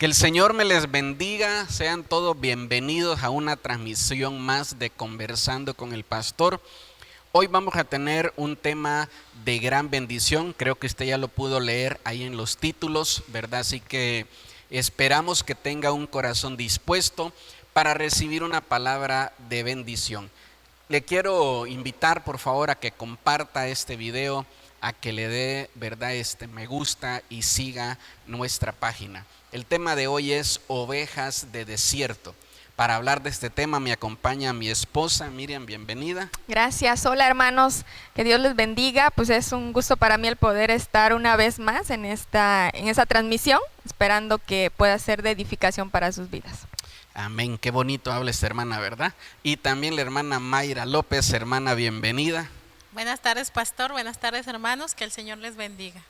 Que el Señor me les bendiga, sean todos bienvenidos a una transmisión más de Conversando con el Pastor. Hoy vamos a tener un tema de gran bendición, creo que usted ya lo pudo leer ahí en los títulos, ¿verdad? Así que esperamos que tenga un corazón dispuesto para recibir una palabra de bendición. Le quiero invitar por favor a que comparta este video, a que le dé, ¿verdad?, me gusta y siga nuestra página. El tema de hoy es ovejas de desierto. Para hablar de este tema me acompaña mi esposa Miriam, bienvenida. Gracias, hola hermanos, que Dios les bendiga. Pues es un gusto para mí el poder estar una vez más en esta transmisión, esperando que pueda ser de edificación para sus vidas. Amén, qué bonito habla esta hermana, ¿verdad? Y también la hermana Mayra López, hermana, bienvenida. Buenas tardes, pastor, buenas tardes, hermanos, que el Señor les bendiga.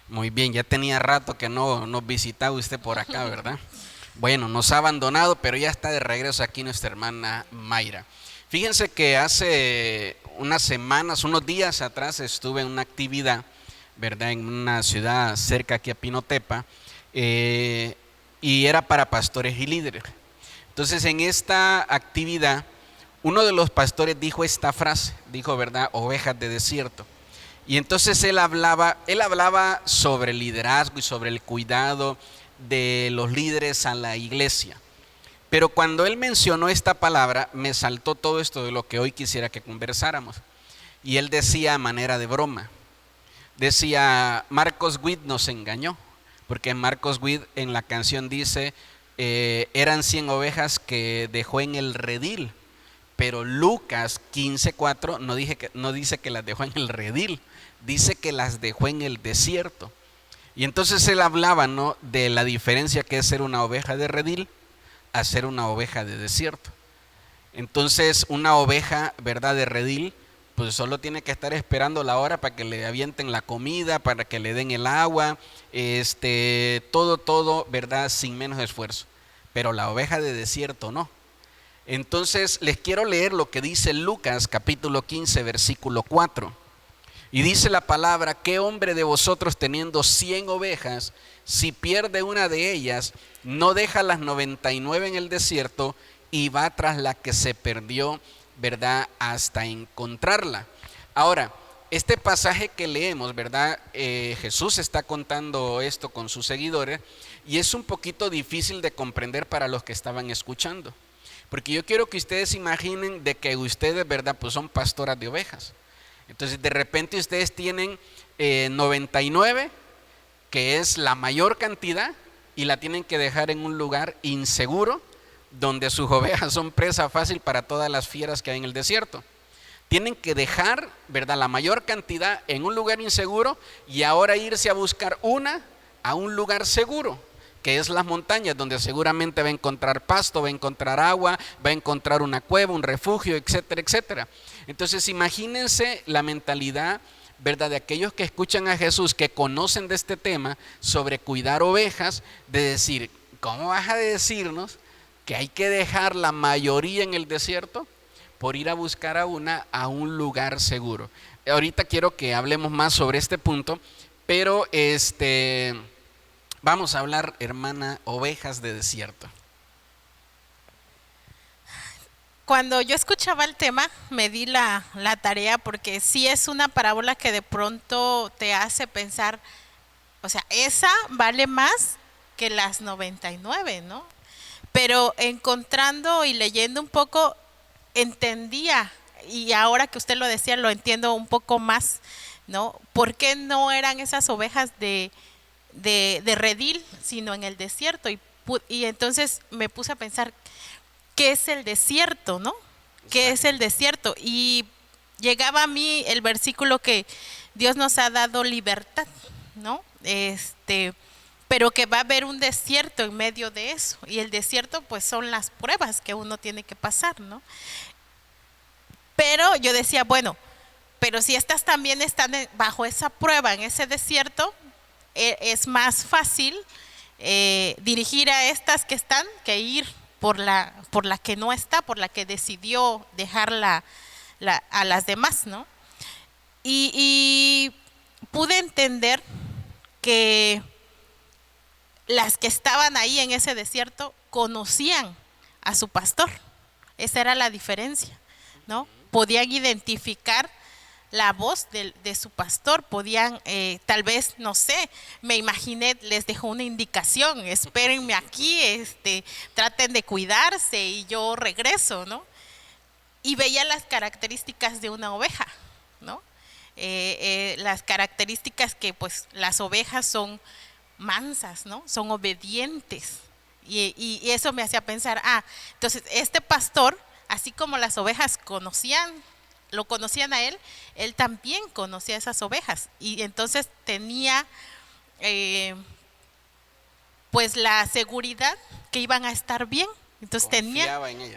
Muy bien, ya tenía rato que no nos visitaba usted por acá, ¿verdad? Bueno, nos ha abandonado, pero ya está de regreso aquí nuestra hermana Mayra. Fíjense que hace unas semanas, unos días atrás, estuve en una actividad, ¿verdad?, en una ciudad cerca aquí a Pinotepa, y era para pastores y líderes. Entonces, en esta actividad, uno de los pastores dijo esta frase, dijo, ¿verdad?, ovejas de desierto. Y entonces él hablaba sobre el liderazgo y sobre el cuidado de los líderes a la iglesia. Pero cuando él mencionó esta palabra, me saltó todo esto de lo que hoy quisiera que conversáramos. Y él decía a manera de broma, decía, Marcos Witt nos engañó, porque Marcos Witt en la canción dice, eran 100 ovejas que dejó en el redil. Pero Lucas 15:4 no dice que las dejó en el redil, dice que las dejó en el desierto. Y entonces él hablaba, ¿no?, de la diferencia que es ser una oveja de redil a ser una oveja de desierto. Entonces una oveja, ¿verdad?, de redil, pues solo tiene que estar esperando la hora para que le avienten la comida, para que le den el agua, todo, ¿verdad?, sin menos esfuerzo. Pero la oveja de desierto no. Entonces les quiero leer lo que dice Lucas capítulo 15 versículo 4. Y dice la palabra, ¿qué hombre de vosotros teniendo 100 ovejas, si pierde una de ellas, no deja las 99 en el desierto y va tras la que se perdió, ¿verdad?, hasta encontrarla? Ahora, este pasaje que leemos, ¿verdad?, Jesús está contando esto con sus seguidores y es un poquito difícil de comprender para los que estaban escuchando. Porque yo quiero que ustedes imaginen de que ustedes, ¿verdad?, pues son pastoras de ovejas. Entonces de repente ustedes tienen 99, que es la mayor cantidad, y la tienen que dejar en un lugar inseguro, donde sus ovejas son presa fácil para todas las fieras que hay en el desierto. Tienen que dejar, ¿verdad?, la mayor cantidad en un lugar inseguro y ahora irse a buscar una a un lugar seguro, que es las montañas, donde seguramente va a encontrar pasto, va a encontrar agua, va a encontrar una cueva, un refugio, etcétera, etcétera. Entonces imagínense la mentalidad, ¿verdad?, de aquellos que escuchan a Jesús, que conocen de este tema sobre cuidar ovejas, de decir, ¿cómo vas a decirnos que hay que dejar la mayoría en el desierto por ir a buscar a una a un lugar seguro? Ahorita quiero que hablemos más sobre este punto, pero vamos a hablar, hermana, ovejas de desierto. Cuando yo escuchaba el tema, me di la tarea, porque sí es una parábola que de pronto te hace pensar, o sea, esa vale más que las 99, ¿no? Pero encontrando y leyendo un poco, entendía, y ahora que usted lo decía, lo entiendo un poco más, ¿no? ¿Por qué no eran esas ovejas de redil, sino en el desierto? Y entonces me puse a pensar, ¿qué es el desierto, no? ¿Qué es el desierto? Y llegaba a mí el versículo que Dios nos ha dado libertad, ¿no? Pero que va a haber un desierto en medio de eso. Y el desierto, pues, son las pruebas que uno tiene que pasar, ¿no? Pero yo decía, bueno, pero si estas también están bajo esa prueba, en ese desierto, es más fácil dirigir a estas que están que ir por la que no está, por la que decidió dejarla a las demás, ¿no? Y pude entender que las que estaban ahí en ese desierto conocían a su pastor. Esa era la diferencia, ¿no? Podían identificar la voz de su pastor, podían, tal vez, no sé, me imaginé, les dejó una indicación: espérenme aquí, traten de cuidarse y yo regreso, ¿no? Y veía las características de una oveja, ¿no? Las características que pues las ovejas son mansas, ¿no? Son obedientes. Y eso me hacía pensar, entonces este pastor, así como las ovejas lo conocían a él, él también conocía a esas ovejas. Y entonces tenía pues la seguridad que iban a estar bien. Entonces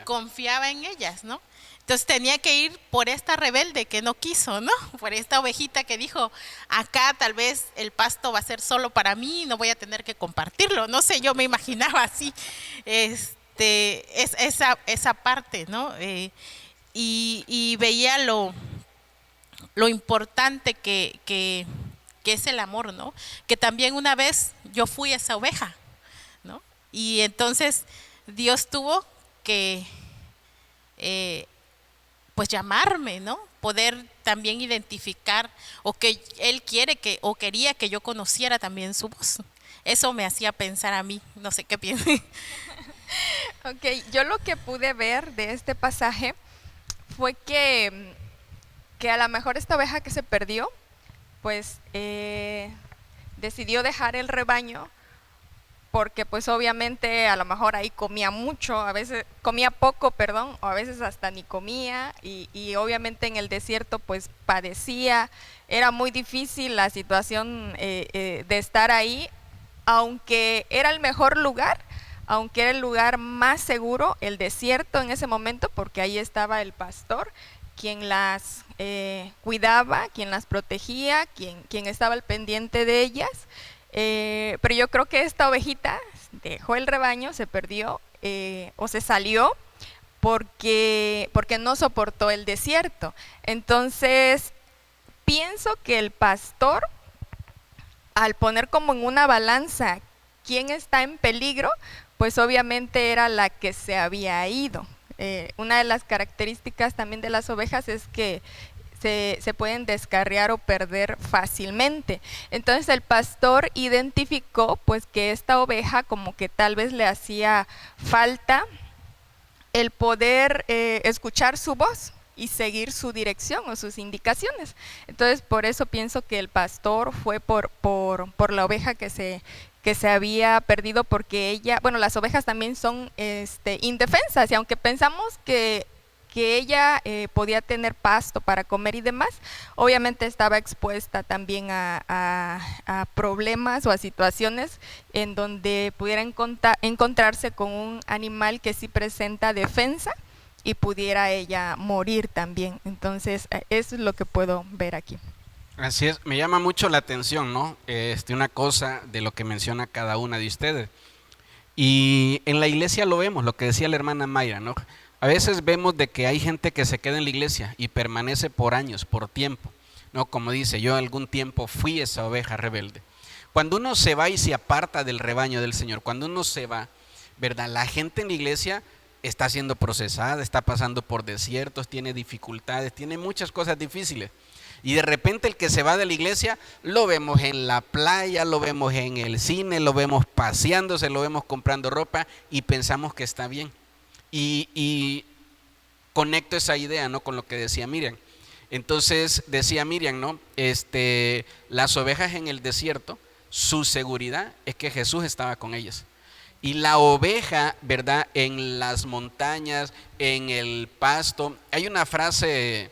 confiaba en ellas, ¿no? Entonces tenía que ir por esta rebelde que no quiso, ¿no? Por esta ovejita que dijo, acá tal vez el pasto va a ser solo para mí, no voy a tener que compartirlo. No sé, yo me imaginaba así esa parte, ¿no? Y veía lo importante que es el amor, ¿no? Que también una vez yo fui esa oveja, ¿no? Y entonces Dios tuvo que pues llamarme, ¿no? Poder también identificar, o que Él quería que yo conociera también su voz. Eso me hacía pensar a mí, no sé qué pienso. Ok, yo lo que pude ver de este pasaje fue que a lo mejor esta oveja que se perdió, pues decidió dejar el rebaño, porque pues obviamente a lo mejor ahí comía mucho, a veces comía poco, perdón, o a veces hasta ni comía, y obviamente en el desierto pues padecía, era muy difícil la situación de estar ahí, aunque era el mejor lugar, aunque era el lugar más seguro, el desierto en ese momento, porque ahí estaba el pastor, quien las cuidaba, quien las protegía, quien estaba al pendiente de ellas. Pero yo creo que esta ovejita dejó el rebaño, se perdió o se salió porque no soportó el desierto. Entonces, pienso que el pastor, al poner como en una balanza quién está en peligro, pues obviamente era la que se había ido. Una de las características también de las ovejas es que se pueden descarriar o perder fácilmente. Entonces el pastor identificó pues que esta oveja como que tal vez le hacía falta el poder escuchar su voz y seguir su dirección o sus indicaciones. Entonces por eso pienso que el pastor fue por la oveja que se había perdido, porque las ovejas también son indefensas, y aunque pensamos que ella podía tener pasto para comer y demás, obviamente estaba expuesta también a problemas o a situaciones en donde pudiera encontrarse con un animal que sí presenta defensa y pudiera ella morir también. Entonces, eso es lo que puedo ver aquí. Así es, me llama mucho la atención, ¿no? Una cosa de lo que menciona cada una de ustedes. Y en la iglesia lo vemos, lo que decía la hermana Mayra, ¿no? A veces vemos de que hay gente que se queda en la iglesia y permanece por años, por tiempo, ¿no? Como dice, yo algún tiempo fui esa oveja rebelde. Cuando uno se va y se aparta del rebaño del Señor, cuando uno se va, ¿verdad? La gente en la iglesia está siendo procesada, está pasando por desiertos, tiene dificultades, tiene muchas cosas difíciles. Y de repente el que se va de la iglesia, lo vemos en la playa, lo vemos en el cine, lo vemos paseándose, lo vemos comprando ropa y pensamos que está bien. Y conecto esa idea, ¿no?, con lo que decía Miriam. Entonces decía Miriam, ¿no? Las ovejas en el desierto, su seguridad es que Jesús estaba con ellas. Y la oveja, ¿verdad?, en las montañas, en el pasto. Hay una frase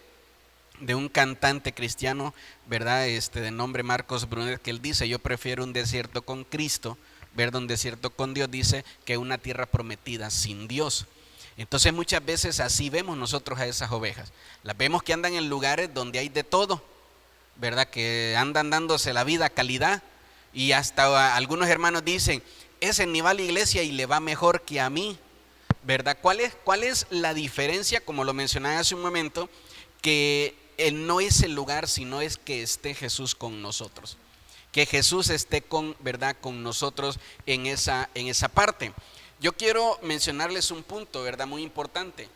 de un cantante cristiano, ¿verdad?, de nombre Marcos Brunet, que él dice: yo prefiero un desierto con Cristo, ¿verdad?, un desierto con Dios, dice, que una tierra prometida sin Dios. Entonces muchas veces así vemos nosotros a esas ovejas. Las vemos que andan en lugares donde hay de todo, ¿verdad?, que andan dándose la vida a calidad, y hasta algunos hermanos dicen: ese ni va a la iglesia y le va mejor que a mí, ¿verdad? ¿Cuál es la diferencia? Como lo mencionaba hace un momento, que no es el lugar, sino es que esté Jesús con nosotros. que Jesús esté con, ¿verdad?, con nosotros en esa parte. Yo quiero mencionarles un punto, ¿verdad?, muy importante,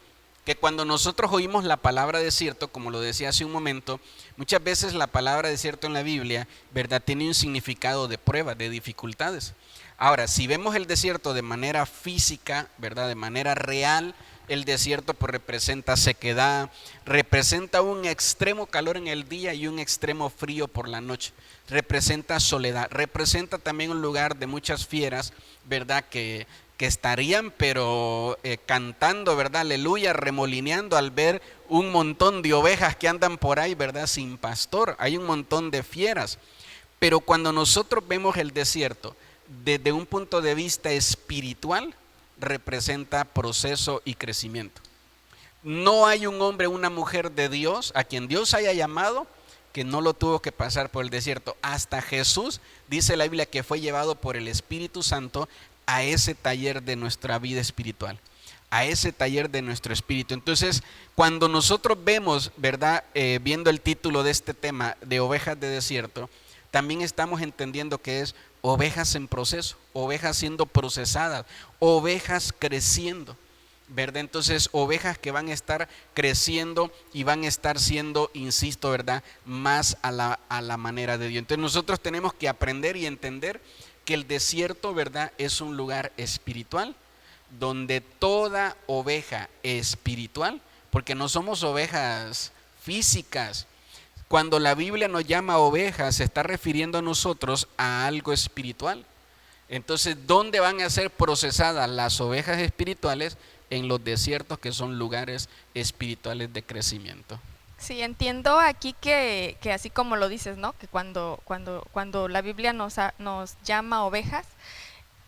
que cuando nosotros oímos la palabra desierto, como lo decía hace un momento, muchas veces la palabra desierto en la Biblia, ¿verdad?, tiene un significado de prueba, de dificultades. Ahora, si vemos el desierto de manera física, ¿verdad?, de manera real, el desierto pues representa sequedad, representa un extremo calor en el día y un extremo frío por la noche, representa soledad, representa también un lugar de muchas fieras, ¿verdad?, que estarían pero cantando, ¿verdad?, aleluya, remolineando al ver un montón de ovejas que andan por ahí, ¿verdad?, sin pastor. Hay un montón de fieras. Pero cuando nosotros vemos el desierto desde un punto de vista espiritual, representa proceso y crecimiento. No hay un hombre o una mujer de Dios a quien Dios haya llamado que no lo tuvo que pasar por el desierto. Hasta Jesús, dice la Biblia, que fue llevado por el Espíritu Santo a ese taller de nuestra vida espiritual, a ese taller de nuestro espíritu. Entonces, cuando nosotros vemos, ¿verdad?, viendo el título de este tema de ovejas de desierto, también estamos entendiendo que es ovejas en proceso, ovejas siendo procesadas, ovejas creciendo, ¿verdad? Entonces, ovejas que van a estar creciendo y van a estar siendo, insisto, ¿verdad?, más a la manera de Dios. Entonces, nosotros tenemos que aprender y entender que el desierto, ¿verdad?, es un lugar espiritual donde toda oveja espiritual, porque no somos ovejas físicas. Cuando la Biblia nos llama ovejas, se está refiriendo a nosotros a algo espiritual. Entonces, ¿dónde van a ser procesadas las ovejas espirituales? En los desiertos, que son lugares espirituales de crecimiento. Sí, entiendo aquí que así como lo dices, ¿no?, que cuando la Biblia nos llama ovejas,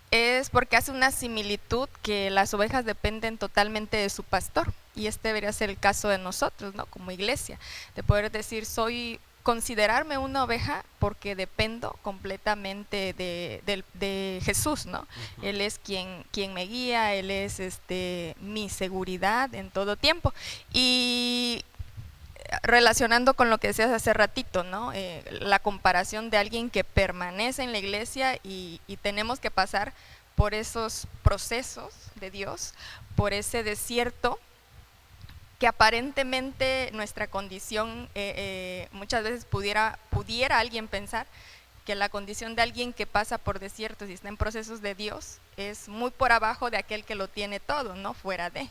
es porque hace una similitud que las ovejas dependen totalmente de su pastor, y este debería ser el caso de nosotros, ¿no?, como iglesia, de poder decir, considerarme una oveja porque dependo completamente de Jesús, ¿no? Él es quien me guía, Él es mi seguridad en todo tiempo. Y relacionando con lo que decías hace ratito, ¿no?, la comparación de alguien que permanece en la iglesia y tenemos que pasar por esos procesos de Dios, por ese desierto, que aparentemente nuestra condición, muchas veces pudiera alguien pensar que la condición de alguien que pasa por desiertos y está en procesos de Dios es muy por abajo de aquel que lo tiene todo, ¿no?, fuera de.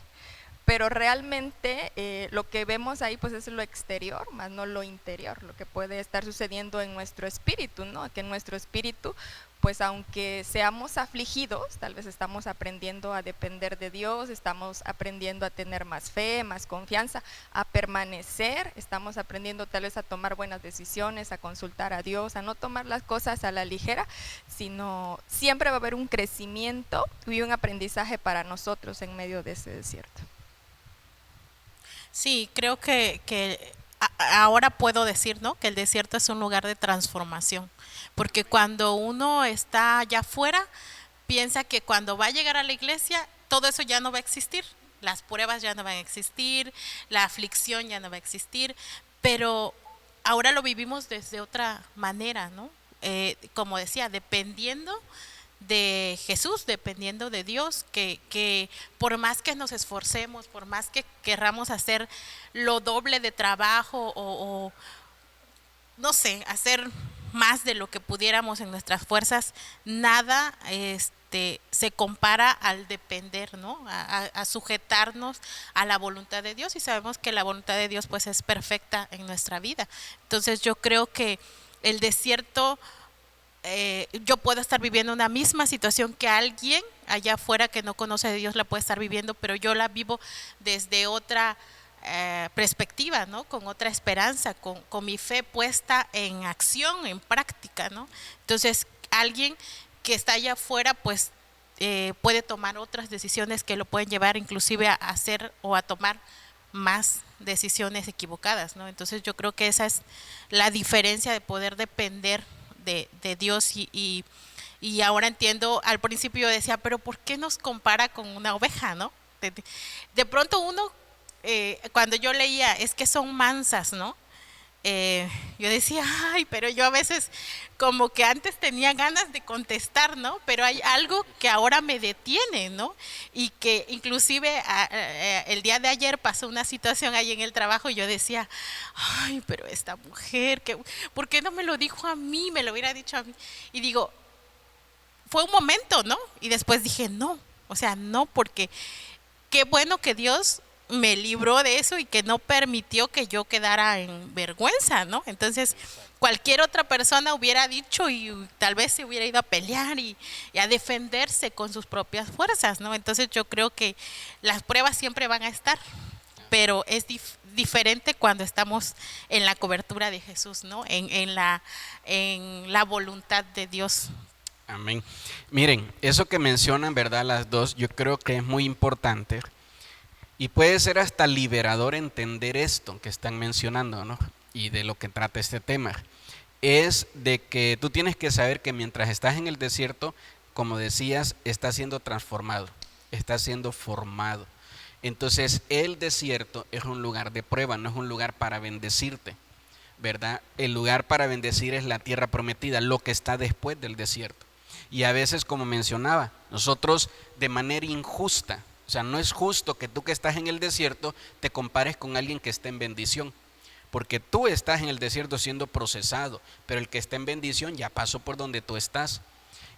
Pero realmente lo que vemos ahí pues es lo exterior, más no lo interior, lo que puede estar sucediendo en nuestro espíritu, ¿no?, que en nuestro espíritu, pues aunque seamos afligidos, tal vez estamos aprendiendo a depender de Dios, estamos aprendiendo a tener más fe, más confianza, a permanecer, estamos aprendiendo tal vez a tomar buenas decisiones, a consultar a Dios, a no tomar las cosas a la ligera, sino siempre va a haber un crecimiento y un aprendizaje para nosotros en medio de ese desierto. Sí, creo que ahora puedo decir, ¿no?, que el desierto es un lugar de transformación, porque cuando uno está allá afuera, piensa que cuando va a llegar a la iglesia, todo eso ya no va a existir, las pruebas ya no van a existir, la aflicción ya no va a existir, pero ahora lo vivimos desde otra manera, ¿no? Como decía, dependiendo de Jesús, dependiendo de Dios, que por más que nos esforcemos, por más que querramos hacer lo doble de trabajo o no sé, hacer más de lo que pudiéramos en nuestras fuerzas, nada se compara al depender, ¿no?, a sujetarnos a la voluntad de Dios, y sabemos que la voluntad de Dios pues es perfecta en nuestra vida. Entonces yo creo que el desierto, yo puedo estar viviendo una misma situación que alguien allá afuera que no conoce a Dios la puede estar viviendo, pero yo la vivo desde otra perspectiva, ¿no?, con otra esperanza, con mi fe puesta en acción, en práctica, ¿no? Entonces, alguien que está allá afuera, pues puede tomar otras decisiones que lo pueden llevar inclusive a hacer o a tomar más decisiones equivocadas, ¿no? Entonces, yo creo que esa es la diferencia de poder depender de Dios y ahora entiendo. Al principio yo decía, pero ¿por qué nos compara con una oveja, no? De pronto uno, cuando yo leía, es que son mansas, ¿no? yo decía, ay, pero yo a veces como que antes tenía ganas de contestar, ¿no? Pero hay algo que ahora me detiene, ¿no? Y que inclusive el día de ayer pasó una situación ahí en el trabajo y yo decía, ay, pero esta mujer, ¿por qué no me lo dijo a mí? Me lo hubiera dicho a mí. Y digo, fue un momento, ¿no? Y después dije, no, o sea, no, porque qué bueno que Dios me libró de eso y que no permitió que yo quedara en vergüenza, ¿no? Entonces, cualquier otra persona hubiera dicho y tal vez se hubiera ido a pelear y a defenderse con sus propias fuerzas, ¿no? Entonces, yo creo que las pruebas siempre van a estar, pero es diferente cuando estamos en la cobertura de Jesús, ¿no? En la voluntad de Dios. Amén. Miren, eso que mencionan, ¿verdad? Las dos, yo creo que es muy importante y puede ser hasta liberador entender esto que están mencionando, ¿no? Y de lo que trata este tema. Es de que tú tienes que saber que mientras estás en el desierto, como decías, estás siendo transformado, estás siendo formado. Entonces, el desierto es un lugar de prueba, no es un lugar para bendecirte, ¿verdad? El lugar para bendecir es la tierra prometida, lo que está después del desierto. Y a veces, como mencionaba, nosotros de manera injusta, o sea, no es justo que tú que estás en el desierto te compares con alguien que está en bendición, porque tú estás en el desierto siendo procesado, pero el que está en bendición ya pasó por donde tú estás.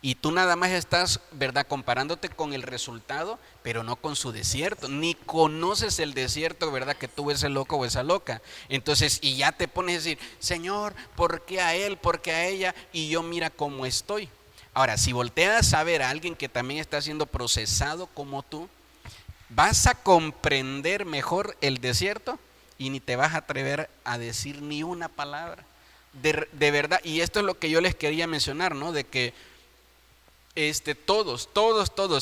Y tú nada más estás, ¿verdad?, comparándote con el resultado, pero no con su desierto. Ni conoces el desierto, ¿verdad?, que tú ese loco o esa loca. Entonces, y ya te pones a decir, Señor, ¿por qué a él? ¿Por qué a ella? Y yo mira cómo estoy. Ahora, si volteas a ver a alguien que también está siendo procesado como tú, vas a comprender mejor el desierto y ni te vas a atrever a decir ni una palabra. De verdad, y esto es lo que yo les quería mencionar, ¿no? De que todos,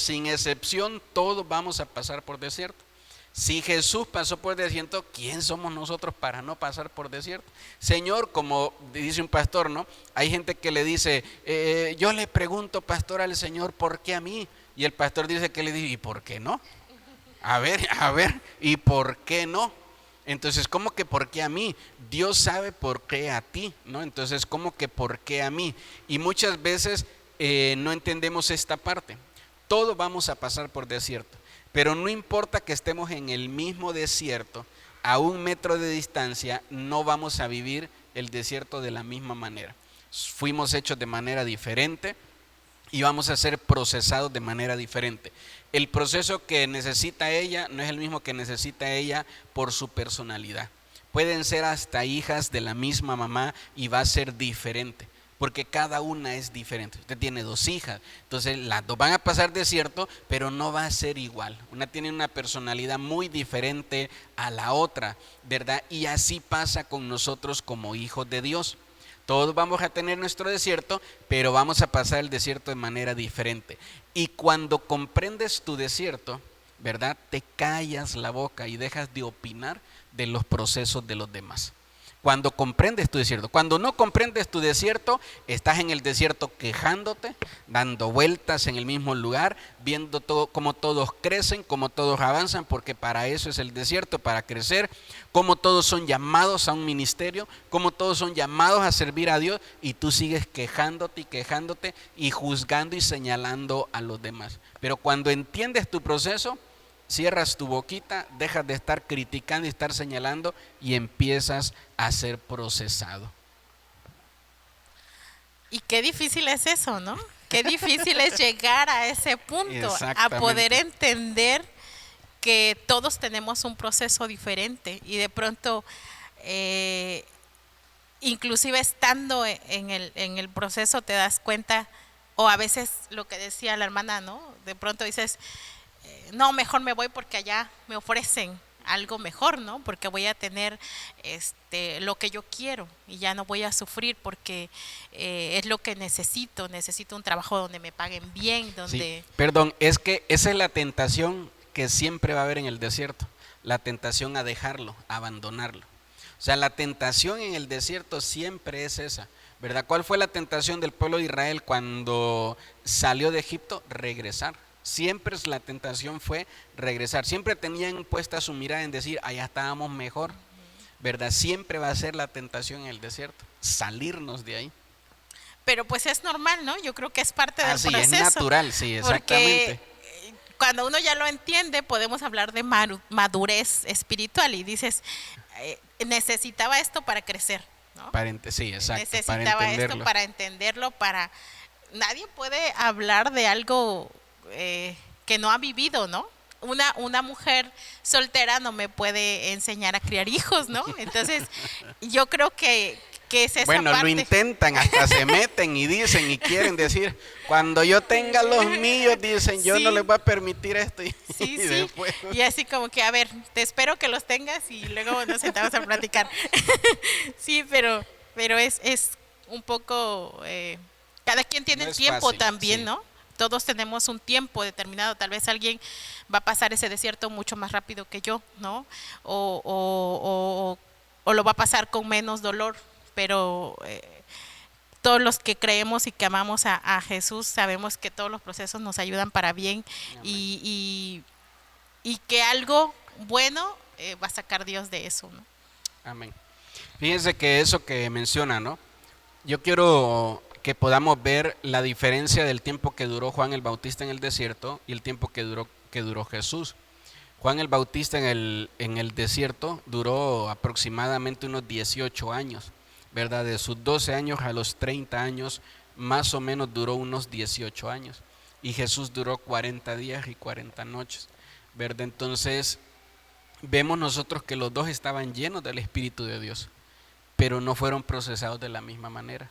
sin excepción, todos vamos a pasar por desierto. Si Jesús pasó por desierto, ¿quién somos nosotros para no pasar por desierto? Señor, como dice un pastor, ¿no? Hay gente que le dice, yo le pregunto, pastor, al Señor, ¿por qué a mí? Y el pastor dice que le dice, ¿y por qué no? A ver, ¿y por qué no? Entonces, ¿cómo que por qué a mí? Dios sabe por qué a ti, ¿no? Entonces, ¿cómo que por qué a mí? Y muchas veces no entendemos esta parte. Todos vamos a pasar por desierto, pero no importa que estemos en el mismo desierto, a 1 metro de distancia, no vamos a vivir el desierto de la misma manera. Fuimos hechos de manera diferente y vamos a ser procesados de manera diferente. El proceso que necesita ella no es el mismo que necesita ella por su personalidad. Pueden ser hasta hijas de la misma mamá y va a ser diferente, porque cada una es diferente. Usted tiene 2 hijas, entonces las 2 van a pasar desierto, pero no va a ser igual. Una tiene una personalidad muy diferente a la otra, ¿verdad? Y así pasa con nosotros como hijos de Dios. Todos vamos a tener nuestro desierto, pero vamos a pasar el desierto de manera diferente. Y cuando comprendes tu desierto, ¿verdad?, te callas la boca y dejas de opinar de los procesos de los demás. Cuando comprendes tu desierto. Cuando no comprendes tu desierto, estás en el desierto quejándote, dando vueltas en el mismo lugar, viendo todo, cómo todos crecen, cómo todos avanzan, porque para eso es el desierto, para crecer, cómo todos son llamados a un ministerio, cómo todos son llamados a servir a Dios, y tú sigues quejándote y juzgando y señalando a los demás. Pero cuando entiendes tu proceso, cierras tu boquita, dejas de estar criticando y estar señalando y empiezas a ser procesado. Y qué difícil es eso, ¿no? Qué difícil es llegar a ese punto, a poder entender que todos tenemos un proceso diferente y de pronto, inclusive estando en el proceso te das cuenta, o a veces lo que decía la hermana, ¿no? De pronto dices, no, mejor me voy porque allá me ofrecen algo mejor, ¿no? Porque voy a tener lo que yo quiero y ya no voy a sufrir porque es lo que necesito un trabajo donde me paguen bien, donde... Sí, perdón, es que esa es la tentación que siempre va a haber en el desierto, la tentación a dejarlo, a abandonarlo. O sea, la tentación en el desierto siempre es esa, ¿verdad? ¿Cuál fue la tentación del pueblo de Israel cuando salió de Egipto? Regresar. Siempre la tentación fue regresar. Siempre tenían puesta su mirada en decir, allá estábamos mejor. ¿verdad? Siempre va a ser la tentación en el desierto, salirnos de ahí. Pero pues es normal, ¿no? Yo creo que es parte del Sí, proceso. es natural, sí, exactamente. Porque cuando uno ya lo entiende, podemos hablar de madurez espiritual y dices, necesitaba esto para crecer, ¿no? Sí, exacto. Necesitaba esto para entenderlo, Nadie puede hablar de algo que no ha vivido, ¿no? Una mujer soltera no me puede enseñar a criar hijos, ¿no? Entonces, yo creo que es esa bueno, parte. Lo intentan, hasta se meten y dicen y quieren decir, cuando yo tenga los míos, dicen, yo no les voy a permitir esto. Sí. Después... Y así como que, a ver, te espero que los tengas y luego nos sentamos a platicar. Sí, pero es un poco... cada quien tiene el tiempo fácil, también, sí. ¿no? Todos tenemos un tiempo determinado. Tal vez alguien va a pasar ese desierto mucho más rápido que yo, ¿no? O lo va a pasar con menos dolor. Pero todos los que creemos y que amamos a Jesús sabemos que todos los procesos nos ayudan para bien y que algo bueno va a sacar Dios de eso, ¿no? Amén. Fíjense que eso que menciona, ¿no? Yo quiero que podamos ver la diferencia del tiempo que duró Juan el Bautista en el desierto y el tiempo que duró Jesús. Juan el Bautista en el desierto duró aproximadamente unos 18 años, ¿verdad? De sus 12 años a los 30 años, más o menos duró unos 18 años. Y Jesús duró 40 días y 40 noches, ¿verdad? Entonces, vemos nosotros que los dos estaban llenos del Espíritu de Dios, pero no fueron procesados de la misma manera.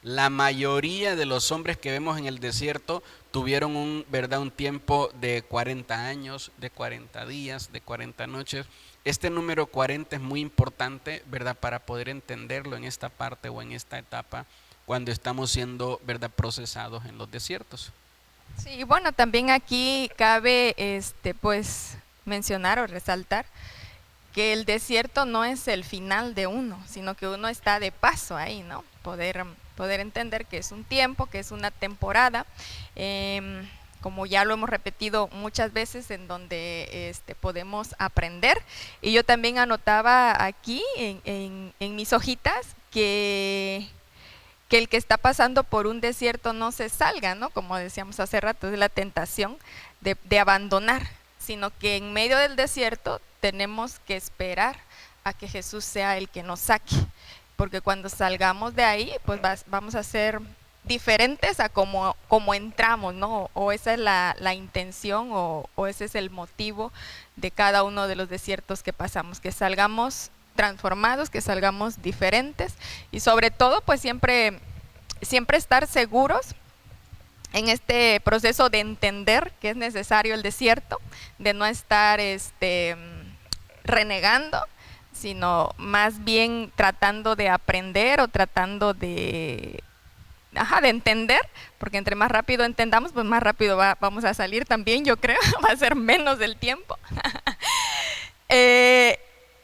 La mayoría de los hombres que vemos en el desierto tuvieron un tiempo de 40 años, de 40 días, de 40 noches. Este número 40 es muy importante, ¿verdad? Para poder entenderlo en esta parte o en esta etapa cuando estamos siendo, ¿verdad?, procesados en los desiertos. Sí, bueno, también aquí cabe pues mencionar o resaltar que el desierto no es el final de uno, sino que uno está de paso ahí, ¿no? Poder entender que es un tiempo, que es una temporada, como ya lo hemos repetido muchas veces, en donde podemos aprender. Y yo también anotaba aquí en mis hojitas que el que está pasando por un desierto no se salga, ¿no? Como decíamos hace rato, es la tentación de abandonar, sino que en medio del desierto tenemos que esperar a que Jesús sea el que nos saque, porque cuando salgamos de ahí, pues vamos a ser diferentes a como entramos, ¿no? O esa es la intención o ese es el motivo de cada uno de los desiertos que pasamos, que salgamos transformados, que salgamos diferentes y sobre todo pues siempre estar seguros en este proceso de entender que es necesario el desierto, de no estar renegando, sino más bien tratando de aprender o tratando de entender, porque entre más rápido entendamos, pues más rápido vamos a salir también, yo creo, va a ser menos del tiempo.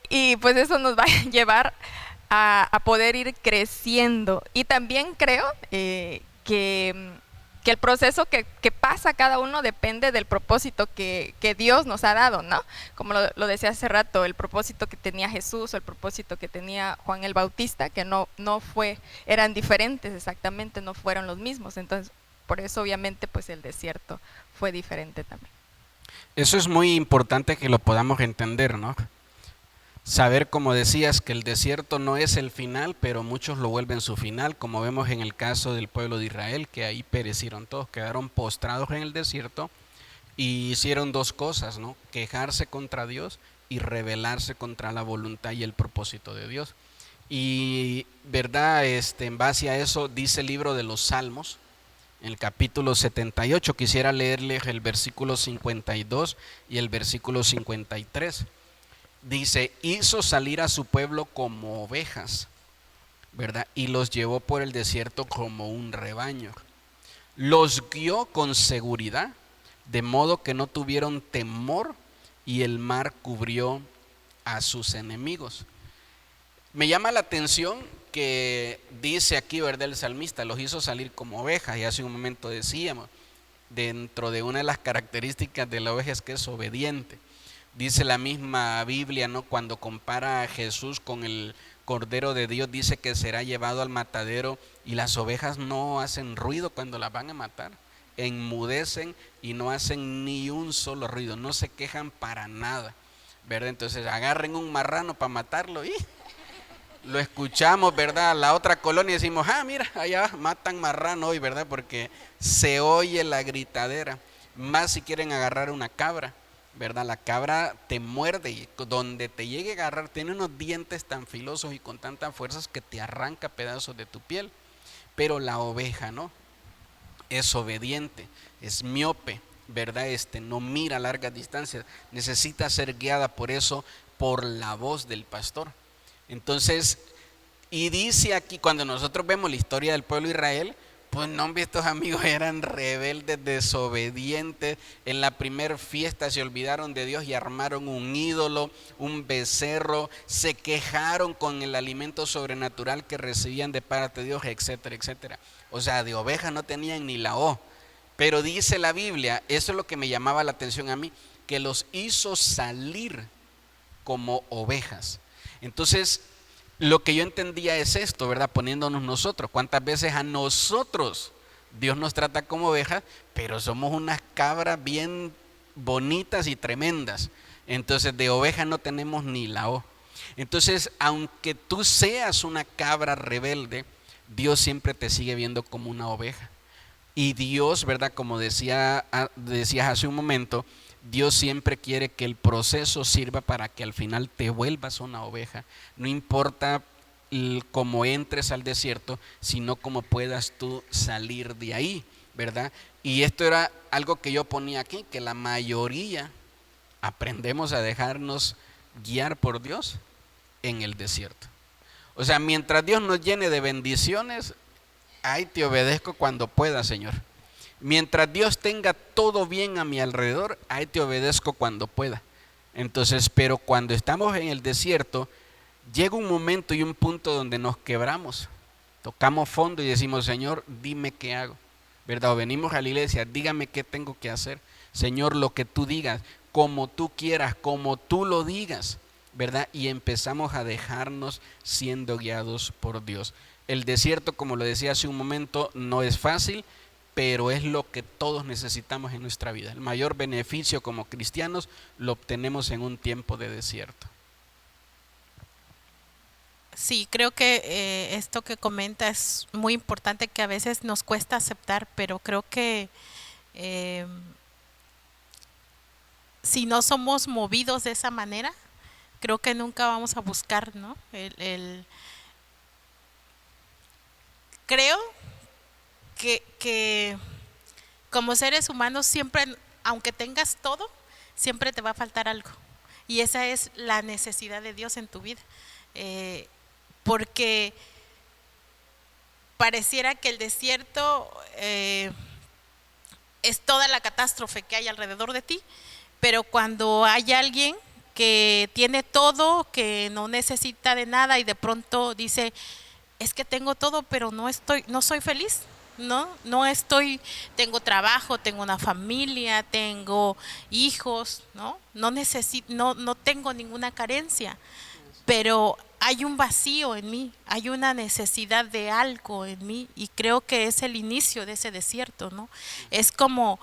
Y pues eso nos va a llevar a poder ir creciendo. Y también creo que el proceso que pasa cada uno depende del propósito que Dios nos ha dado, ¿no? Como lo decía hace rato, el propósito que tenía Jesús o el propósito que tenía Juan el Bautista, que eran diferentes exactamente, no fueron los mismos. Entonces, por eso obviamente pues el desierto fue diferente también. Eso es muy importante que lo podamos entender, ¿no? Saber, como decías, que el desierto no es el final, pero muchos lo vuelven su final, como vemos en el caso del pueblo de Israel, que ahí perecieron todos, quedaron postrados en el desierto y hicieron dos cosas, ¿no? Quejarse contra Dios y rebelarse contra la voluntad y el propósito de Dios. Y, ¿verdad? En base a eso dice el libro de los Salmos, en el capítulo 78, quisiera leerles el versículo 52 y el versículo 53. Dice, hizo salir a su pueblo como ovejas, ¿verdad? Y los llevó por el desierto como un rebaño. Los guió con seguridad, de modo que no tuvieron temor, y el mar cubrió a sus enemigos. Me llama la atención que dice aquí, ¿verdad?, el salmista, los hizo salir como ovejas, y hace un momento decíamos, dentro de una de las características de la oveja es que es obediente. Dice la misma Biblia, ¿no? Cuando compara a Jesús con el Cordero de Dios, dice que será llevado al matadero y las ovejas no hacen ruido cuando las van a matar. Enmudecen y no hacen ni un solo ruido, no se quejan para nada, ¿verdad? Entonces agarren un marrano para matarlo y lo escuchamos, ¿verdad? La otra colonia decimos, mira, allá matan marrano hoy, ¿verdad? Porque se oye la gritadera. Más si quieren agarrar una cabra, ¿verdad? La cabra te muerde y donde te llegue a agarrar tiene unos dientes tan filosos y con tantas fuerzas que te arranca pedazos de tu piel. Pero la oveja, ¿no? Es obediente, es miope, ¿verdad? No mira a largas distancias, necesita ser guiada por eso, por la voz del pastor. Entonces, y dice aquí, cuando nosotros vemos la historia del pueblo de Israel, pues no, estos amigos eran rebeldes, desobedientes. En la primer fiesta se olvidaron de Dios y armaron un ídolo, un becerro, se quejaron con el alimento sobrenatural que recibían de parte de Dios, etcétera, etcétera. O sea, de ovejas no tenían ni la O. Pero dice la Biblia, eso es lo que me llamaba la atención a mí, que los hizo salir como ovejas. Entonces, lo que yo entendía es esto, ¿verdad? Poniéndonos nosotros. ¿Cuántas veces a nosotros Dios nos trata como ovejas, pero somos unas cabras bien bonitas y tremendas? Entonces, de oveja no tenemos ni la O. Entonces, aunque tú seas una cabra rebelde, Dios siempre te sigue viendo como una oveja. Y Dios, ¿verdad? Como decías hace un momento, Dios siempre quiere que el proceso sirva para que al final te vuelvas una oveja. No importa cómo entres al desierto, sino cómo puedas tú salir de ahí, ¿verdad? Y esto era algo que yo ponía aquí, que la mayoría aprendemos a dejarnos guiar por Dios en el desierto. O sea, mientras Dios nos llene de bendiciones, ahí te obedezco cuando pueda, Señor. Mientras Dios tenga todo bien a mi alrededor, ahí te obedezco cuando pueda. Entonces, pero cuando estamos en el desierto, llega un momento y un punto donde nos quebramos, tocamos fondo y decimos, Señor, dime qué hago, ¿verdad? O venimos a la iglesia, dígame qué tengo que hacer. Señor, lo que tú digas, como tú quieras, como tú lo digas, ¿verdad? Y empezamos a dejarnos siendo guiados por Dios. El desierto, como lo decía hace un momento, no es fácil, pero es lo que todos necesitamos en nuestra vida. El mayor beneficio como cristianos lo obtenemos en un tiempo de desierto. Sí, creo que esto que comenta es muy importante, que a veces nos cuesta aceptar, pero creo que eh, si no somos movidos de esa manera, creo que nunca vamos a buscar, ¿no? Creo que como seres humanos siempre, aunque tengas todo, siempre te va a faltar algo. Y esa es la necesidad de Dios en tu vida. Porque pareciera que el desierto es toda la catástrofe que hay alrededor de ti, pero cuando hay alguien que tiene todo, que no necesita de nada y de pronto dice, es que tengo todo, pero no soy feliz, no estoy, tengo trabajo, tengo una familia, tengo hijos, no tengo ninguna carencia, pero hay un vacío en mí, hay una necesidad de algo en mí, y creo que es el inicio de ese desierto, ¿no? Es como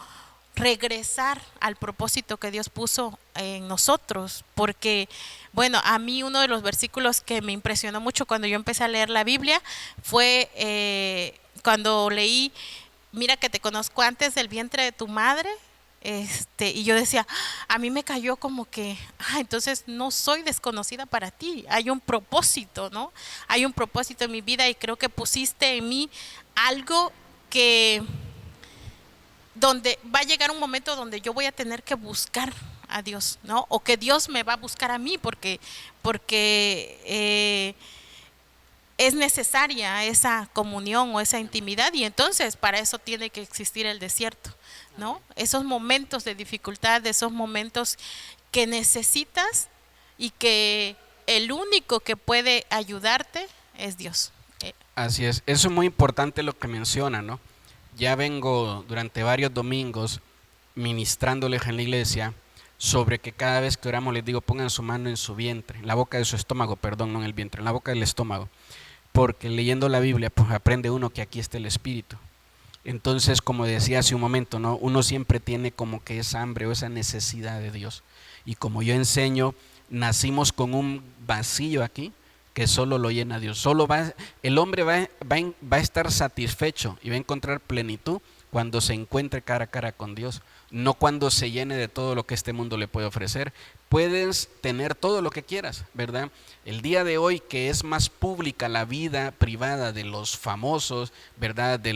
regresar al propósito que Dios puso en nosotros, porque, bueno, a mí uno de los versículos que me impresionó mucho cuando yo empecé a leer la Biblia fue cuando leí, mira que te conozco antes del vientre de tu madre, y yo decía, a mí me cayó como que, entonces no soy desconocida para ti, hay un propósito, ¿no? Hay un propósito en mi vida, y creo que pusiste en mí algo que donde va a llegar un momento donde yo voy a tener que buscar a Dios, ¿no? O que Dios me va a buscar a mí, porque es necesaria esa comunión o esa intimidad, y entonces para eso tiene que existir el desierto, ¿no? Esos momentos de dificultad, esos momentos que necesitas, y que el único que puede ayudarte es Dios. Así es, eso es muy importante lo que menciona, ¿no? Ya vengo durante varios domingos ministrándoles en la iglesia sobre que cada vez que oramos les digo pongan su mano en su vientre, en la boca de su estómago, perdón, no en el vientre, en la boca del estómago, porque leyendo la Biblia pues aprende uno que aquí está el Espíritu. Entonces, como decía hace un momento, ¿no? Uno siempre tiene como que esa hambre o esa necesidad de Dios. Y como yo enseño, nacimos con un vacío aquí que solo lo llena Dios. El hombre va a estar satisfecho y va a encontrar plenitud cuando se encuentre cara a cara con Dios, no cuando se llene de todo lo que este mundo le puede ofrecer. Puedes tener todo lo que quieras, ¿verdad? El día de hoy que es más pública la vida privada de los famosos, ¿verdad? De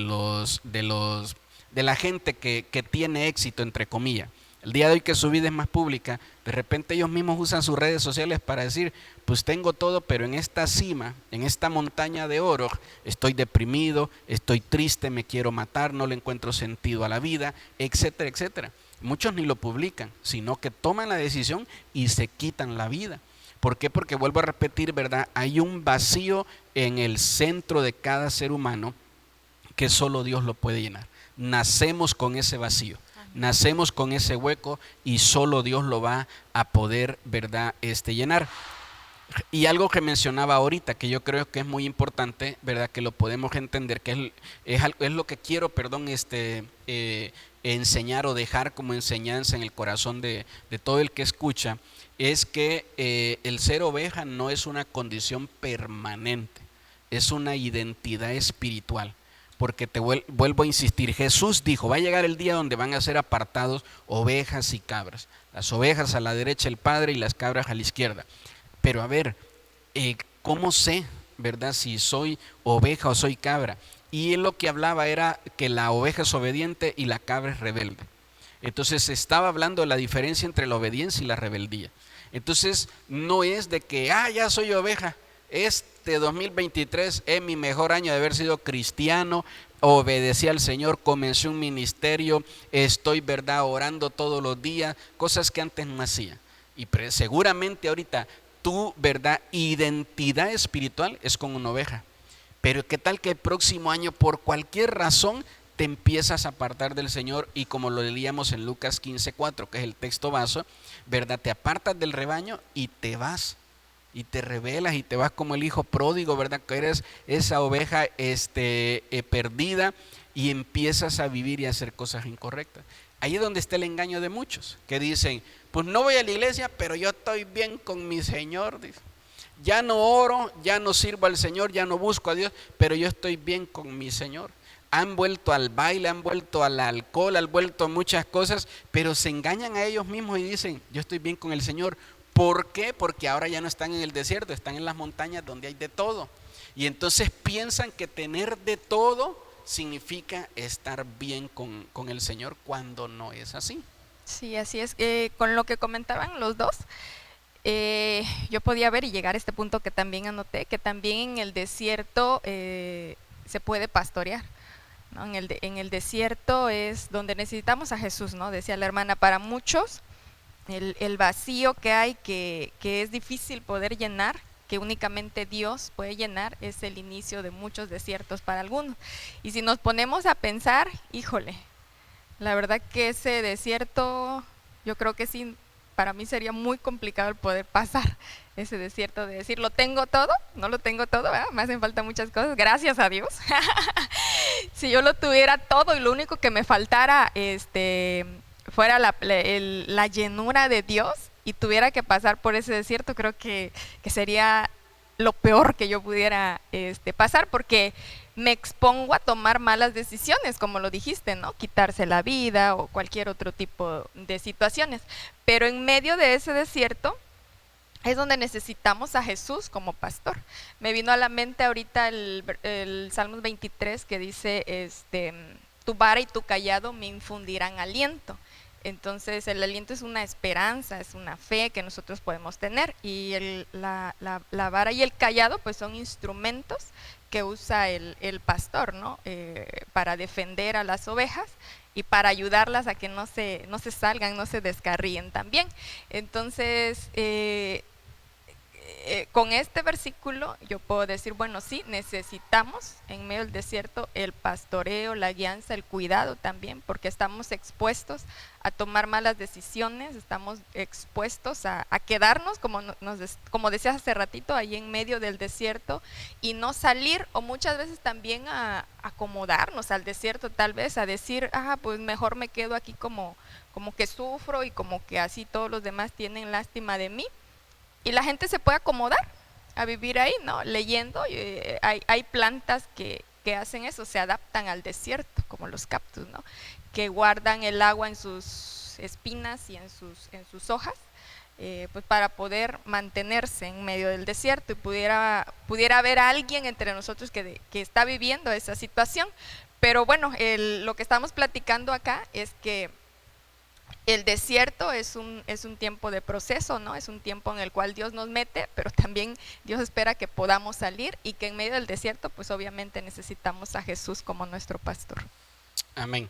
la gente que tiene éxito, entre comillas. El día de hoy que su vida es más pública, de repente ellos mismos usan sus redes sociales para decir, pues tengo todo, pero en esta cima, en esta montaña de oro, estoy deprimido, estoy triste, me quiero matar, no le encuentro sentido a la vida, etcétera, etcétera. Muchos ni lo publican, sino que toman la decisión y se quitan la vida. ¿Por qué? Porque vuelvo a repetir, ¿verdad? Hay un vacío en el centro de cada ser humano que solo Dios lo puede llenar. Nacemos con ese vacío. Nacemos con ese hueco y solo Dios lo va a poder, ¿verdad? llenar. Y algo que mencionaba ahorita, que yo creo que es muy importante, ¿verdad? Que lo podemos entender, que es lo que quiero, enseñar o dejar como enseñanza en el corazón de todo el que escucha, es que el ser oveja no es una condición permanente, es una identidad espiritual. Porque te vuelvo a insistir, Jesús dijo, va a llegar el día donde van a ser apartados ovejas y cabras. Las ovejas a la derecha el Padre y las cabras a la izquierda. Pero a ver, ¿cómo sé, verdad, si soy oveja o soy cabra? Y él lo que hablaba era que la oveja es obediente y la cabra es rebelde. Entonces estaba hablando de la diferencia entre la obediencia y la rebeldía. Entonces no es de que, ya soy oveja. Este 2023 es mi mejor año de haber sido cristiano, obedecí al Señor, comencé un ministerio, estoy, ¿verdad?, orando todos los días, cosas que antes no hacía. Y seguramente ahorita tu, ¿verdad?, identidad espiritual es como una oveja. Pero ¿qué tal que el próximo año por cualquier razón te empiezas a apartar del Señor? Y como lo leíamos en Lucas 15:4, que es el texto base, ¿verdad?, te apartas del rebaño y te vas. Y te rebelas y te vas como el hijo pródigo, ¿verdad? Que eres esa oveja perdida y empiezas a vivir y a hacer cosas incorrectas. Ahí es donde está el engaño de muchos, que dicen, pues no voy a la iglesia, pero yo estoy bien con mi Señor. Dice. Ya no oro, ya no sirvo al Señor, ya no busco a Dios, pero yo estoy bien con mi Señor. Han vuelto al baile, han vuelto al alcohol, han vuelto a muchas cosas, pero se engañan a ellos mismos y dicen, yo estoy bien con el Señor. ¿Por qué? Porque ahora ya no están en el desierto, están en las montañas donde hay de todo. Y entonces piensan que tener de todo significa estar bien con el Señor, cuando no es así. Sí, así es. Con lo que comentaban los dos, yo podía ver y llegar a este punto que también anoté, que también en el desierto se puede pastorear. ¿No? En el desierto es donde necesitamos a Jesús, ¿no? Decía la hermana, para muchos el vacío que hay, que es difícil poder llenar, que únicamente Dios puede llenar, es el inicio de muchos desiertos para algunos. Y si nos ponemos a pensar, híjole, la verdad que ese desierto, yo creo que sí, para mí sería muy complicado el poder pasar ese desierto de decir, lo tengo todo, no lo tengo todo, ¿verdad? Me hacen falta muchas cosas, gracias a Dios. Si yo lo tuviera todo y lo único que me faltara fuera la llenura de Dios y tuviera que pasar por ese desierto, creo que sería lo peor que yo pudiera pasar, porque me expongo a tomar malas decisiones, como lo dijiste, ¿no? Quitarse la vida o cualquier otro tipo de situaciones. Pero en medio de ese desierto es donde necesitamos a Jesús como pastor. Me vino a la mente ahorita el Salmos 23 que dice, tu vara y tu callado me infundirán aliento. Entonces el aliento es una esperanza, es una fe que nosotros podemos tener, y la vara y el callado pues son instrumentos que usa el pastor, ¿no? Para defender a las ovejas y para ayudarlas a que no se salgan, no se descarríen también. Entonces con este versículo yo puedo decir, bueno, sí, necesitamos en medio del desierto el pastoreo, la guianza, el cuidado también, porque estamos expuestos a tomar malas decisiones, estamos expuestos a quedarnos, como decías hace ratito, ahí en medio del desierto y no salir, o muchas veces también a acomodarnos al desierto, tal vez a decir, pues mejor me quedo aquí como que sufro y como que así todos los demás tienen lástima de mí. Y la gente se puede acomodar a vivir ahí, ¿no? Leyendo, hay plantas que hacen eso, se adaptan al desierto, como los cactus, ¿no? Que guardan el agua en sus espinas y en sus hojas, pues para poder mantenerse en medio del desierto, y pudiera haber alguien entre nosotros que está viviendo esa situación. Pero bueno, lo que estamos platicando acá es que el desierto es un tiempo de proceso, ¿no? Es un tiempo en el cual Dios nos mete, pero también Dios espera que podamos salir, y que en medio del desierto pues obviamente necesitamos a Jesús como nuestro pastor. Amén.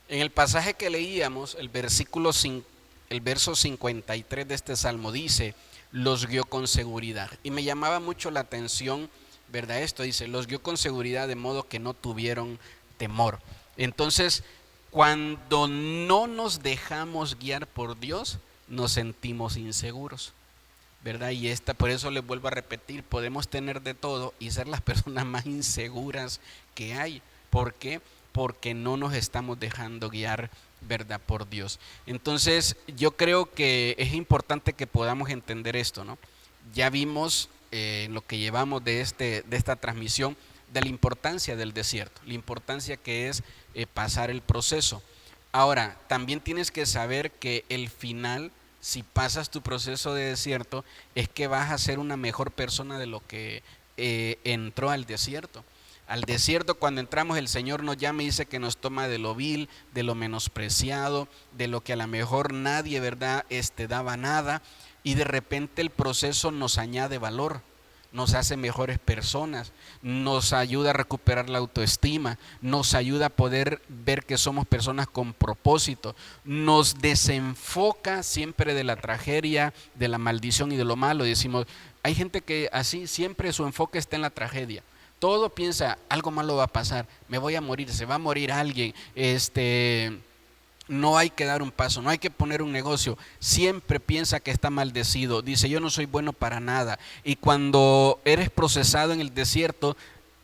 En el pasaje que leíamos, el verso 53 de este salmo dice, los guió con seguridad. Y me llamaba mucho la atención, ¿verdad? Esto dice, los guió con seguridad de modo que no tuvieron temor. Entonces, cuando no nos dejamos guiar por Dios, nos sentimos inseguros, ¿verdad? Y por eso les vuelvo a repetir, podemos tener de todo y ser las personas más inseguras que hay. ¿Por qué? Porque no nos estamos dejando guiar, ¿verdad?, por Dios. Entonces, yo creo que es importante que podamos entender esto, ¿no? Ya vimos lo que llevamos de esta transmisión, de la importancia del desierto, la importancia que es pasar el proceso. Ahora, también tienes que saber que el final, si pasas tu proceso de desierto, es que vas a ser una mejor persona de lo que entró al desierto. Al desierto, cuando entramos, el Señor nos llama y dice que nos toma de lo vil, de lo menospreciado, de lo que a lo mejor nadie, ¿verdad?, daba nada, y de repente el proceso nos añade valor, nos hace mejores personas, nos ayuda a recuperar la autoestima, nos ayuda a poder ver que somos personas con propósito, nos desenfoca siempre de la tragedia, de la maldición y de lo malo. Decimos, hay gente que así siempre su enfoque está en la tragedia. Todo piensa, algo malo va a pasar, me voy a morir, se va a morir alguien, no hay que dar un paso, no hay que poner un negocio, siempre piensa que está maldecido, dice yo no soy bueno para nada. Y cuando eres procesado en el desierto,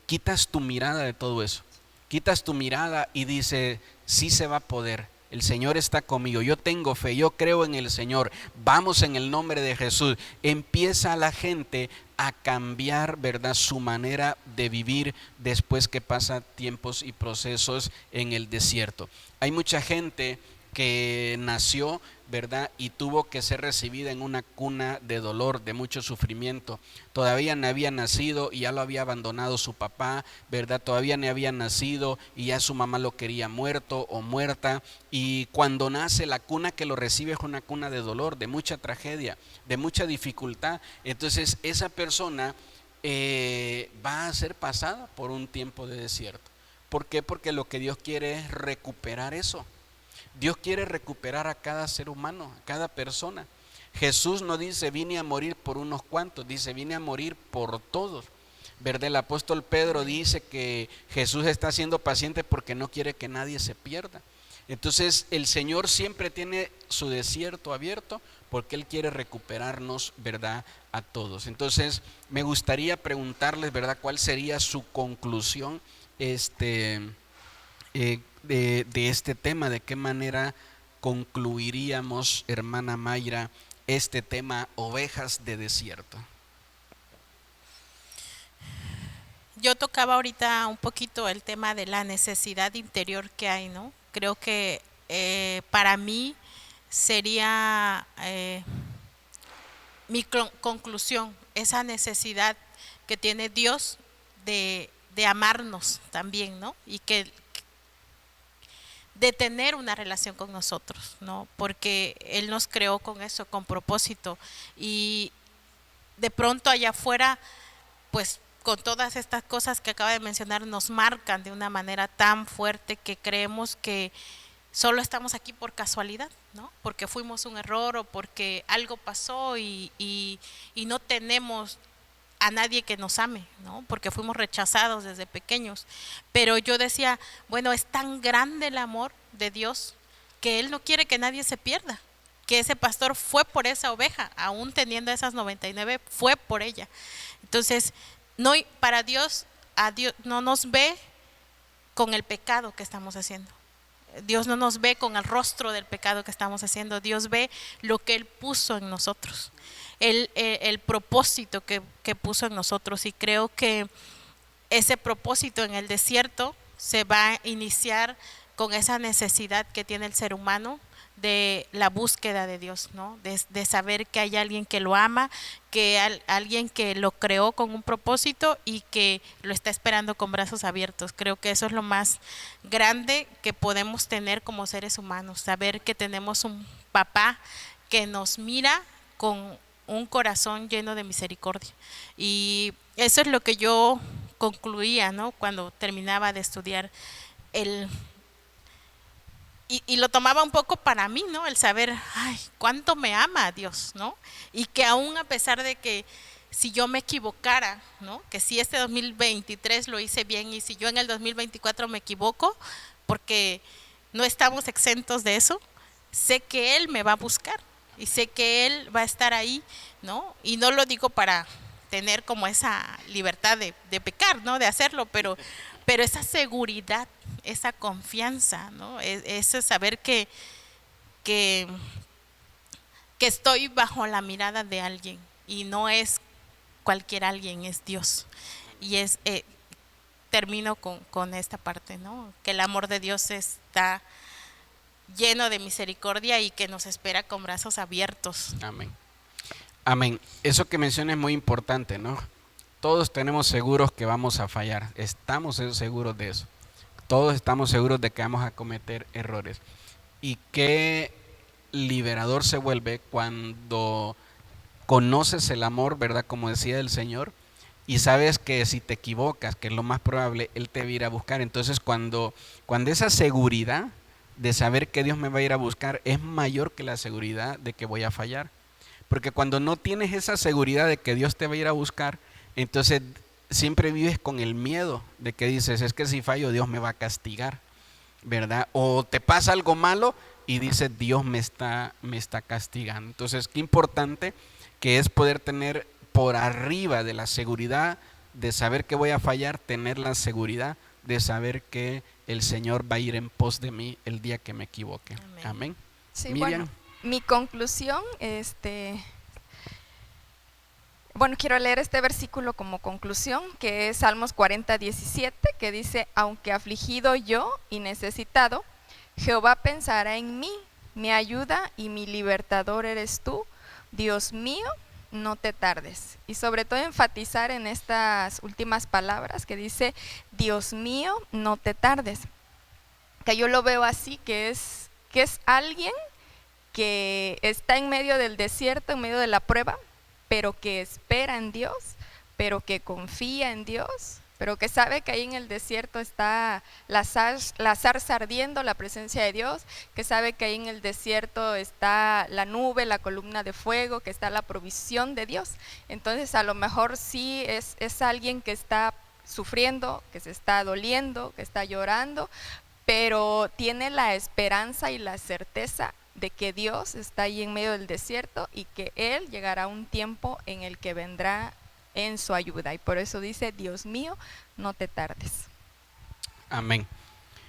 quitas tu mirada de todo eso, quitas tu mirada y dice, sí se va a poder, el Señor está conmigo, yo tengo fe, yo creo en el Señor, vamos en el nombre de Jesús. Empieza la gente a cambiar, ¿verdad?, su manera de vivir después que pasa tiempos y procesos en el desierto. Hay mucha gente que nació, ¿verdad?, y tuvo que ser recibida en una cuna de dolor, de mucho sufrimiento. Todavía no había nacido y ya lo había abandonado su papá, ¿verdad? Todavía no había nacido y ya su mamá lo quería muerto o muerta. Y cuando nace, la cuna que lo recibe es una cuna de dolor, de mucha tragedia, de mucha dificultad. Entonces esa persona va a ser pasada por un tiempo de desierto. ¿Por qué? Porque lo que Dios quiere es recuperar eso. Dios quiere recuperar a cada ser humano, a cada persona. Jesús no dice vine a morir por unos cuantos, dice vine a morir por todos, ¿verdad? El apóstol Pedro dice que Jesús está siendo paciente porque no quiere que nadie se pierda. Entonces el Señor siempre tiene su desierto abierto porque Él quiere recuperarnos, ¿verdad?, a todos. Entonces me gustaría preguntarles, ¿verdad?, cuál sería su conclusión de este tema, de qué manera concluiríamos, hermana Mayra, este tema ovejas de desierto. Yo tocaba ahorita un poquito el tema de la necesidad interior que hay, ¿no? Creo que para mí sería mi conclusión, esa necesidad que tiene Dios de amarnos también, ¿no? Y de tener una relación con nosotros, ¿no? Porque Él nos creó con eso, con propósito. Y de pronto allá afuera, pues con todas estas cosas que acaba de mencionar, nos marcan de una manera tan fuerte que creemos que solo estamos aquí por casualidad, ¿no? Porque fuimos un error o porque algo pasó y no tenemos a nadie que nos ame, ¿no? Porque fuimos rechazados desde pequeños. Pero yo decía, bueno, es tan grande el amor de Dios que Él no quiere que nadie se pierda, que ese pastor fue por esa oveja, aún teniendo esas 99, fue por ella. Entonces, no, para Dios, a Dios no nos ve con el pecado que estamos haciendo. Dios no nos ve con el rostro del pecado que estamos haciendo. Dios ve lo que Él puso en nosotros, el propósito que puso en nosotros. Y creo que ese propósito en el desierto se va a iniciar con esa necesidad que tiene el ser humano de la búsqueda de Dios, ¿no? De saber que hay alguien que lo ama, que alguien que lo creó con un propósito y que lo está esperando con brazos abiertos. Creo que eso es lo más grande que podemos tener como seres humanos, saber que tenemos un papá que nos mira con un corazón lleno de misericordia. Y eso es lo que yo concluía, ¿no? Cuando terminaba de estudiar y lo tomaba un poco para mí, ¿no? El saber, ay, cuánto me ama Dios, ¿no? Y que aún a pesar de que si yo me equivocara, ¿no? Que si este 2023 lo hice bien y si yo en el 2024 me equivoco, porque no estamos exentos de eso, sé que Él me va a buscar y sé que Él va a estar ahí, ¿no? Y no lo digo para tener como esa libertad de pecar, ¿no? De hacerlo, pero esa seguridad, esa confianza, ¿no? Ese saber que estoy bajo la mirada de alguien y no es cualquier alguien, es Dios. Y termino con esta parte, ¿no? Que el amor de Dios está lleno de misericordia y que nos espera con brazos abiertos. Amén. Amén. Eso que menciona es muy importante, ¿no? Todos tenemos seguros que vamos a fallar, estamos seguros de eso. Todos estamos seguros de que vamos a cometer errores. Y qué liberador se vuelve cuando conoces el amor, ¿verdad? Como decía el Señor, y sabes que si te equivocas, que es lo más probable, Él te va a ir a buscar. Entonces cuando esa seguridad de saber que Dios me va a ir a buscar es mayor que la seguridad de que voy a fallar. Porque cuando no tienes esa seguridad de que Dios te va a ir a buscar, entonces siempre vives con el miedo de que dices, es que si fallo Dios me va a castigar, ¿verdad? O te pasa algo malo y dices, Dios me está castigando. Entonces, qué importante que es poder tener por arriba de la seguridad de saber que voy a fallar, tener la seguridad de saber que el Señor va a ir en pos de mí el día que me equivoque. Amén. Amén. Sí, Miriam. bueno, mi conclusión, bueno, quiero leer este versículo como conclusión, que es Salmos 40:17, que dice, aunque afligido yo y necesitado, Jehová pensará en mí, mi ayuda y mi libertador eres tú, Dios mío, no te tardes. Y sobre todo enfatizar en estas últimas palabras que dice, Dios mío, no te tardes. Que yo lo veo así, que es alguien que está en medio del desierto, en medio de la prueba, pero que espera en Dios, pero que confía en Dios, pero que sabe que ahí en el desierto está la zarza ardiendo, la presencia de Dios, que sabe que ahí en el desierto está la nube, la columna de fuego, que está la provisión de Dios. Entonces a lo mejor sí es alguien que está sufriendo, que se está doliendo, que está llorando, pero tiene la esperanza y la certeza de que Dios está ahí en medio del desierto y que Él llegará a un tiempo en el que vendrá en su ayuda. Y por eso dice, Dios mío, no te tardes. Amén.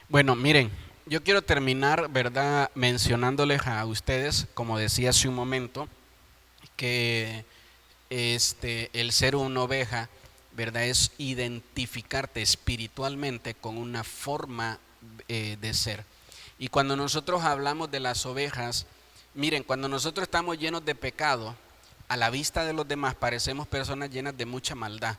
Bueno, miren, yo quiero terminar, ¿verdad?, mencionándoles a ustedes, como decía hace un momento, que el ser una oveja, ¿verdad?, es identificarte espiritualmente con una forma de ser. Y cuando nosotros hablamos de las ovejas, miren, cuando nosotros estamos llenos de pecado, a la vista de los demás parecemos personas llenas de mucha maldad,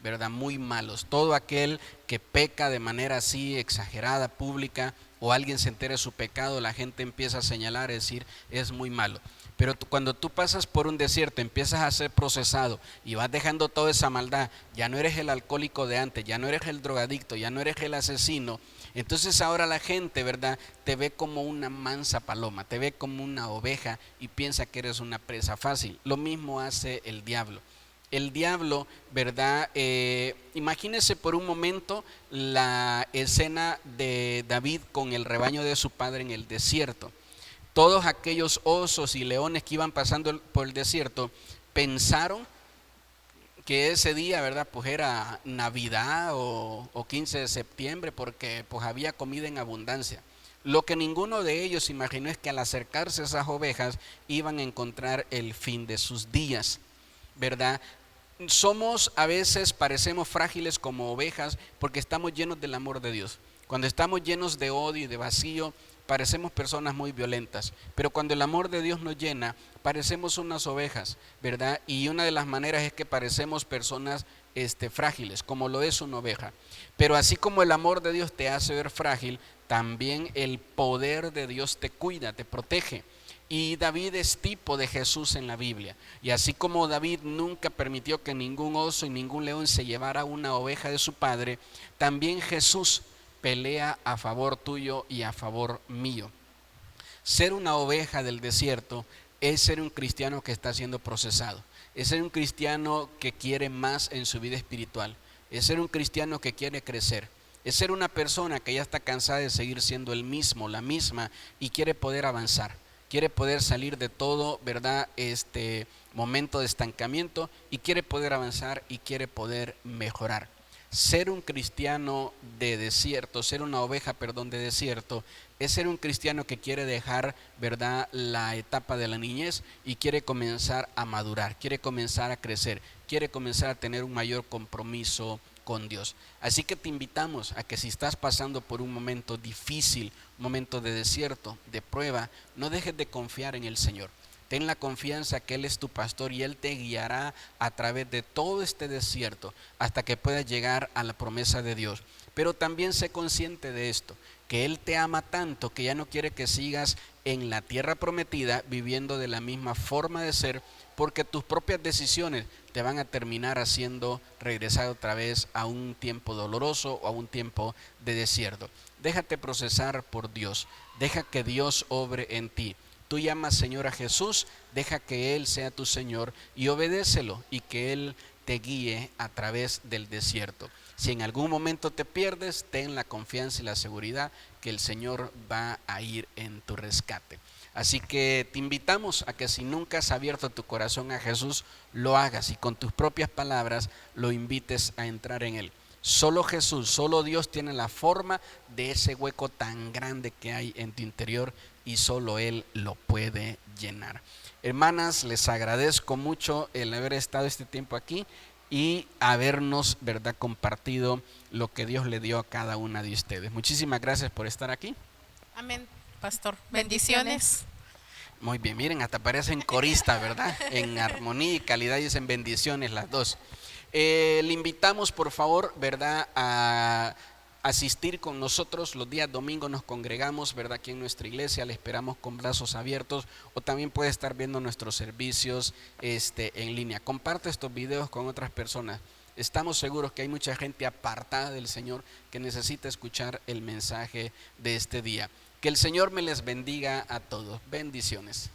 ¿verdad? Muy malos. Todo aquel que peca de manera así exagerada, pública, o alguien se entera de su pecado, la gente empieza a señalar, a decir, es muy malo. Pero cuando tú pasas por un desierto, empiezas a ser procesado y vas dejando toda esa maldad, ya no eres el alcohólico de antes, ya no eres el drogadicto, ya no eres el asesino, Entonces ahora la gente, ¿verdad?, te ve como una mansa paloma, te ve como una oveja y piensa que eres una presa fácil. Lo mismo hace el diablo. El diablo, ¿verdad? Imagínese por un momento la escena de David con el rebaño de su padre en el desierto. Todos aquellos osos y leones que iban pasando por el desierto pensaron que ese día, ¿verdad?, pues era Navidad o 15 de septiembre, porque pues había comida en abundancia. Lo que ninguno de ellos imaginó es que al acercarse a esas ovejas iban a encontrar el fin de sus días, ¿verdad? A veces parecemos frágiles como ovejas porque estamos llenos del amor de Dios. Cuando estamos llenos de odio y de vacío, parecemos personas muy violentas, pero cuando el amor de Dios nos llena, parecemos unas ovejas, ¿verdad? Y una de las maneras es que parecemos personas frágiles, como lo es una oveja. Pero así como el amor de Dios te hace ver frágil, también el poder de Dios te cuida, te protege. Y David es tipo de Jesús en la Biblia. Y así como David nunca permitió que ningún oso y ningún león se llevara una oveja de su padre, también Jesús pelea a favor tuyo y a favor mío. Ser una oveja del desierto es ser un cristiano que está siendo procesado, es ser un cristiano que quiere más en su vida espiritual, es ser un cristiano que quiere crecer, es ser una persona que ya está cansada de seguir siendo el mismo, la misma, y quiere poder avanzar, quiere poder salir de todo, ¿verdad?, momento de estancamiento, y quiere poder avanzar y quiere poder mejorar. Ser un cristiano de desierto, ser una oveja, de desierto, es ser un cristiano que quiere dejar, ¿verdad?, la etapa de la niñez y quiere comenzar a madurar, quiere comenzar a crecer, quiere comenzar a tener un mayor compromiso con Dios. Así que te invitamos a que si estás pasando por un momento difícil, un momento de desierto, de prueba, no dejes de confiar en el Señor. Ten la confianza que Él es tu pastor y Él te guiará a través de todo este desierto hasta que puedas llegar a la promesa de Dios. Pero también sé consciente de esto, que Él te ama tanto que ya no quiere que sigas en la tierra prometida viviendo de la misma forma de ser, porque tus propias decisiones te van a terminar haciendo regresar otra vez a un tiempo doloroso o a un tiempo de desierto. Déjate procesar por Dios, deja que Dios obre en ti. Tú llamas Señor a Jesús, deja que Él sea tu Señor y obedécelo y que Él te guíe a través del desierto. Si en algún momento te pierdes, ten la confianza y la seguridad que el Señor va a ir en tu rescate. Así que te invitamos a que si nunca has abierto tu corazón a Jesús, lo hagas y con tus propias palabras lo invites a entrar en Él. Solo Jesús, solo Dios tiene la forma de ese hueco tan grande que hay en tu interior y solo Él lo puede llenar. Hermanas, les agradezco mucho el haber estado este tiempo aquí y habernos, ¿verdad?, compartido lo que Dios le dio a cada una de ustedes. Muchísimas gracias por estar aquí. Amén, pastor. Bendiciones. Muy bien, miren, hasta parecen coristas, ¿verdad? En armonía y calidad dicen bendiciones las dos. Le invitamos, por favor, ¿verdad?, a asistir con nosotros. Los días domingos nos congregamos, ¿verdad?, aquí en nuestra iglesia, le esperamos con brazos abiertos, o también puede estar viendo nuestros servicios en línea. Comparte estos videos con otras personas. Estamos seguros que hay mucha gente apartada del Señor que necesita escuchar el mensaje de este día. Que el Señor me les bendiga a todos. Bendiciones.